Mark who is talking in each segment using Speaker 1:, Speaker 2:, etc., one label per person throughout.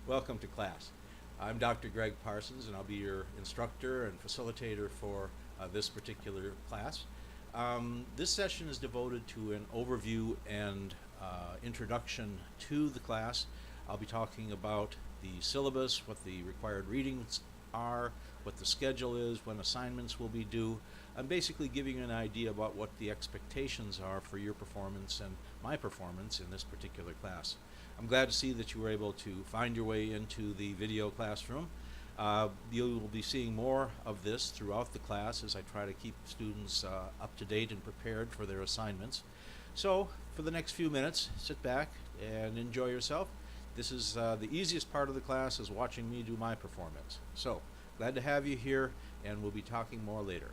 Speaker 1: Welcome to class. I'm Dr. Greg Parsons, and I'll be your instructor and facilitator for this particular class. This session is devoted to an overview and introduction to the class. I'll be talking about the syllabus, what the required readings are, what the schedule is, when assignments will be due. I'm basically giving you an idea about what the expectations are for your performance and my performance in this particular class. I'm glad to see that you were able to find your way into the video classroom. You will be seeing more of this throughout the class as I try to keep students up to date and prepared for their assignments. So for the next few minutes, sit back and enjoy yourself. This is the easiest part of the class, is watching me do my performance. So glad to have you here, and we'll be talking more later.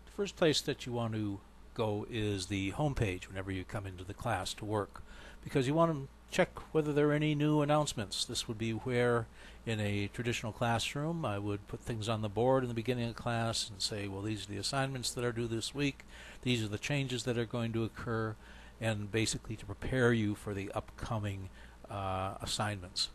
Speaker 1: The first place that you want to go is the home page whenever you come into the class to work, because you want to check whether there are any new announcements. This would be where in a traditional classroom I would put things on the board in the beginning of class and say, well, these are the assignments that are due this week, these are the changes that are going to occur, and basically to prepare you for the upcoming assignments.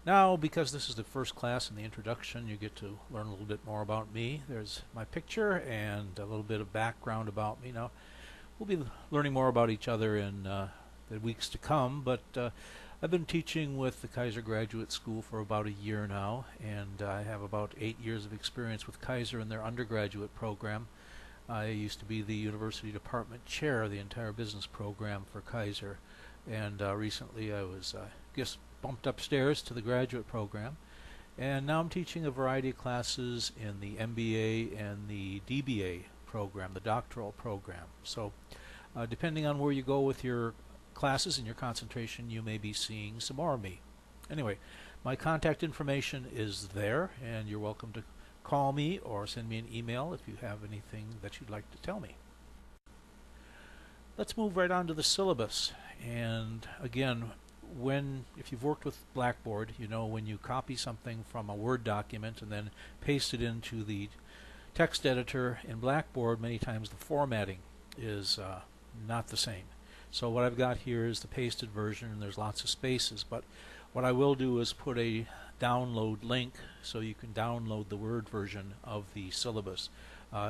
Speaker 1: Now, because this is the first class in the introduction, you get to learn a little bit more about me. There's my picture and a little bit of background about me. Now, we'll be learning more about each other in the weeks to come, but I've been teaching with the Kaiser Graduate School for about a year now, and I have about 8 years of experience with Kaiser in their undergraduate program. I used to be the university department chair of the entire business program for Kaiser, and recently I was just bumped upstairs to the graduate program, and now I'm teaching a variety of classes in the MBA and the DBA program, the doctoral program. So depending on where you go with your classes and your concentration, you may be seeing some more of me. Anyway, my contact information is there, and you're welcome to call me or send me an email if you have anything that you'd like to tell me. Let's move right on to the syllabus. And again, if you've worked with Blackboard, you know when you copy something from a Word document and then paste it into the text editor in Blackboard, many times the formatting is not the same. So what I've got here is the pasted version, and there's lots of spaces, but what I will do is put a download link so you can download the Word version of the syllabus.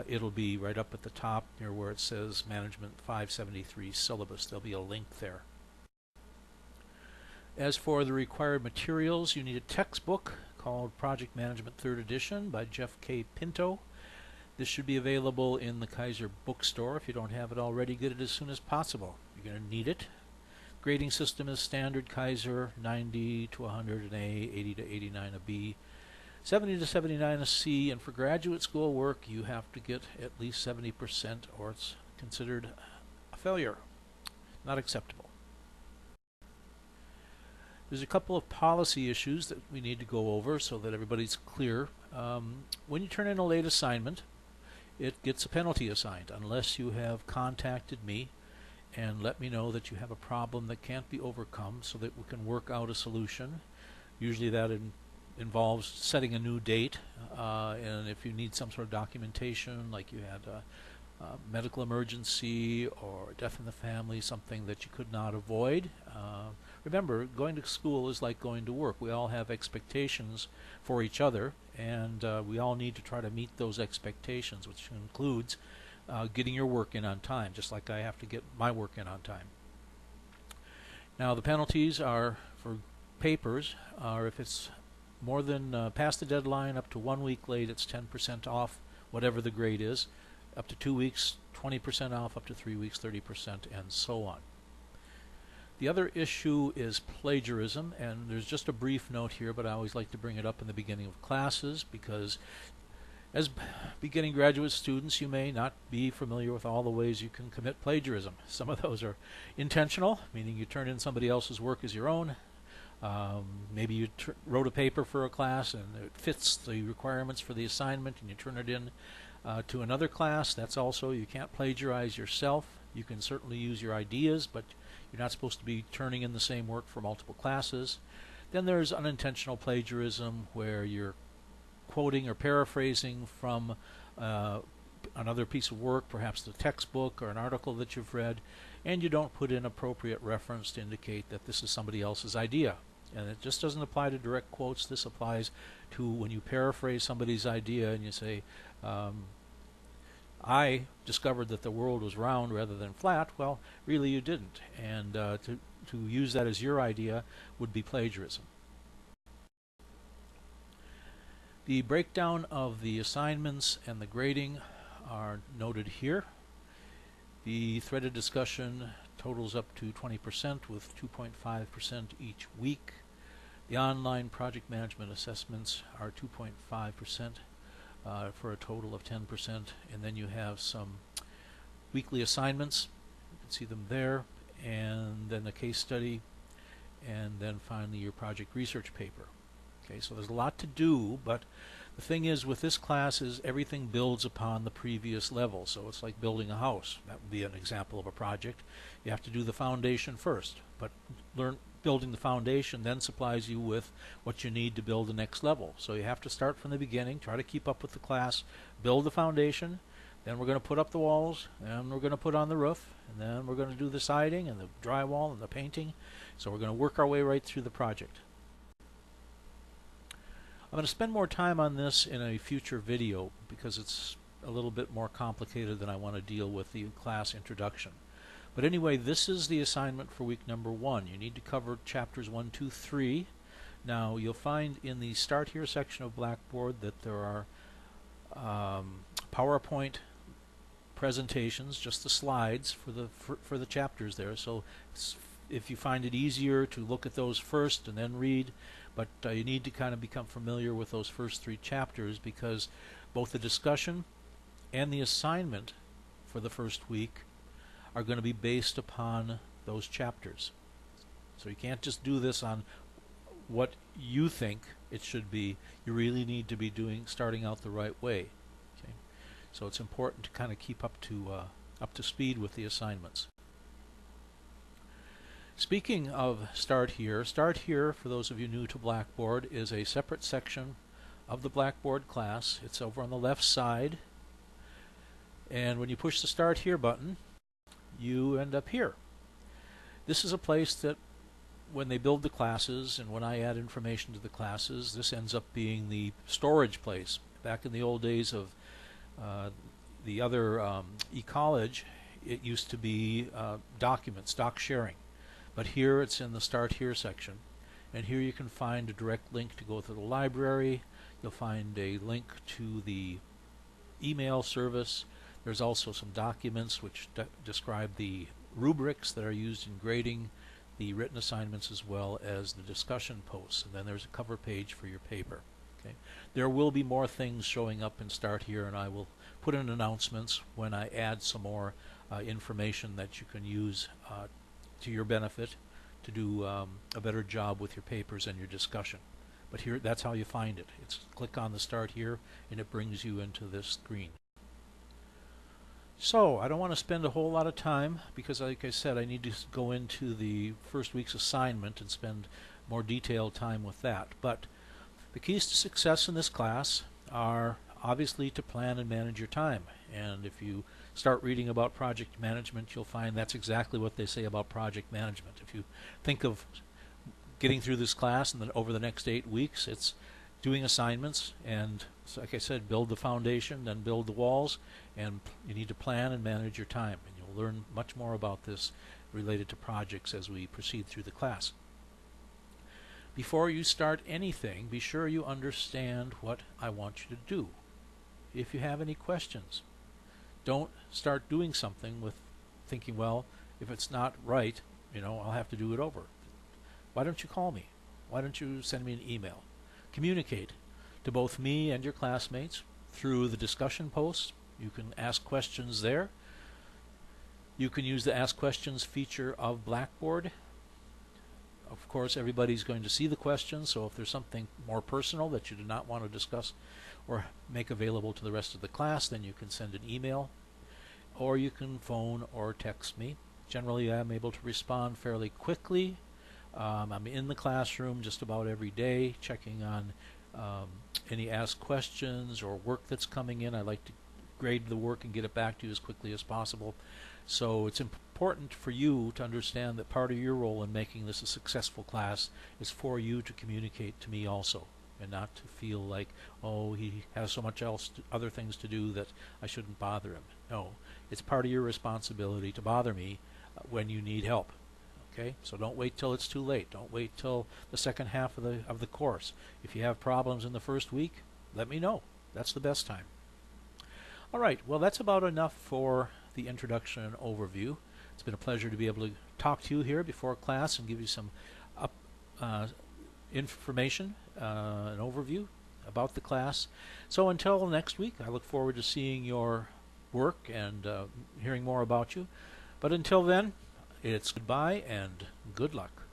Speaker 1: It'll be right up at the top near where it says MAN573 syllabus. There'll be a link there. As for the required materials, you need a textbook called Project Management 3rd Edition by Jeff K. Pinto. This should be available in the Kaiser bookstore. If you don't have it already, get it as soon as possible. You're going to need it. Grading system is standard Kaiser, 90 to 100 an A, 80 to 89 a B, 70 to 79 a C, and for graduate school work you have to get at least 70% or it's considered a failure. Not acceptable. There's a couple of policy issues that we need to go over so that everybody's clear. When you turn in a late assignment, it gets a penalty assigned unless you have contacted me and let me know that you have a problem that can't be overcome so that we can work out a solution. Usually that involves setting a new date, and if you need some sort of documentation, like you had a medical emergency or death in the family, something that you could not avoid. Remember, going to school is like going to work. We all have expectations for each other, and we all need to try to meet those expectations, which includes getting your work in on time, just like I have to get my work in on time. Now, the penalties are for papers, or if it's more than past the deadline, up to 1 week late, it's 10% off, whatever the grade is. Up to 2 weeks, 20% off, up to 3 weeks, 30%, and so on. The other issue is plagiarism, and there's just a brief note here, but I always like to bring it up in the beginning of classes because as beginning graduate students, you may not be familiar with all the ways you can commit plagiarism. Some of those are intentional, meaning you turn in somebody else's work as your own. Maybe you wrote a paper for a class and it fits the requirements for the assignment and you turn it in to another class. That's also, you can't plagiarize yourself. You can certainly use your ideas, but you're not supposed to be turning in the same work for multiple classes. Then there's unintentional plagiarism, where you're quoting or paraphrasing from another piece of work, perhaps the textbook or an article that you've read, and you don't put in appropriate reference to indicate that this is somebody else's idea. And it just doesn't apply to direct quotes. This applies to when you paraphrase somebody's idea and you say, I discovered that the world was round rather than flat. Well, really you didn't. And to use that as your idea would be plagiarism. The breakdown of the assignments and the grading are noted here. The threaded discussion totals up to 20% with 2.5% each week. The online project management assessments are 2.5% for a total of 10%. And then you have some weekly assignments. You can see them there. And then a case study. And then finally your project research paper. Okay, so there's a lot to do, but the thing is with this class is everything builds upon the previous level. So it's like building a house. That would be an example of a project. You have to do the foundation first, but building the foundation then supplies you with what you need to build the next level. So you have to start from the beginning, try to keep up with the class, build the foundation, then we're going to put up the walls, and we're going to put on the roof, and then we're going to do the siding and the drywall and the painting. So we're going to work our way right through the project. I'm going to spend more time on this in a future video because it's a little bit more complicated than I want to deal with the class introduction. But anyway, this is the assignment for week number 1. You need to cover chapters 1, 2, 3. Now you'll find in the Start Here section of Blackboard that there are PowerPoint presentations, just the slides for the chapters there. So if you find it easier to look at those first and then read, but you need to kind of become familiar with those first 3 chapters because both the discussion and the assignment for the first week are going to be based upon those chapters. So you can't just do this on what you think it should be. You really need to be starting out the right way. Okay? So it's important to kind of keep up to speed with the assignments. Speaking of Start Here, for those of you new to Blackboard, is a separate section of the Blackboard class. It's over on the left side. And when you push the Start Here button, you end up here. This is a place that when they build the classes and when I add information to the classes, this ends up being the storage place. Back in the old days of the other e-college, it used to be documents, doc sharing. But here it's in the Start Here section. And here you can find a direct link to go to the library. You'll find a link to the email service. There's also some documents which describe the rubrics that are used in grading the written assignments as well as the discussion posts. And then there's a cover page for your paper. Okay. There will be more things showing up in Start Here, and I will put in announcements when I add some more information that you can use to your benefit to do a better job with your papers and your discussion. But here, that's how you find it. It's click on the Start Here and it brings you into this screen. So I don't want to spend a whole lot of time because, like I said, I need to go into the first week's assignment and spend more detailed time with that. But the keys to success in this class are obviously to plan and manage your time. And if you start reading about project management, you'll find that's exactly what they say about project management. If you think of getting through this class and then over the next 8 weeks, it's doing assignments and, like I said, build the foundation, then build the walls, and you need to plan and manage your time. And you'll learn much more about this related to projects as we proceed through the class. Before you start anything, be sure you understand what I want you to do. If you have any questions, don't start doing something with thinking, well, if it's not right, I'll have to do it over. Why don't you call me? Why don't you send me an email? Communicate to both me and your classmates through the discussion posts. You can ask questions there. You can use the Ask Questions feature of Blackboard. Of course, everybody's going to see the questions, so if there's something more personal that you do not want to discuss or make available to the rest of the class, then you can send an email, or you can phone or text me. Generally, I'm able to respond fairly quickly. I'm in the classroom just about every day, checking on any asked questions or work that's coming in. I like to grade the work and get it back to you as quickly as possible. So it's important for you to understand that part of your role in making this a successful class is for you to communicate to me also, and not to feel like, oh, he has so much else, other things to do that I shouldn't bother him. No, it's part of your responsibility to bother me when you need help. Okay, so don't wait till it's too late. Don't wait till the second half of the course. If you have problems in the first week, let me know. That's the best time. All right, well, that's about enough for the introduction and overview. It's been a pleasure to be able to talk to you here before class and give you some information, an overview about the class. So until next week, I look forward to seeing your work and hearing more about you. But until then, it's goodbye and good luck.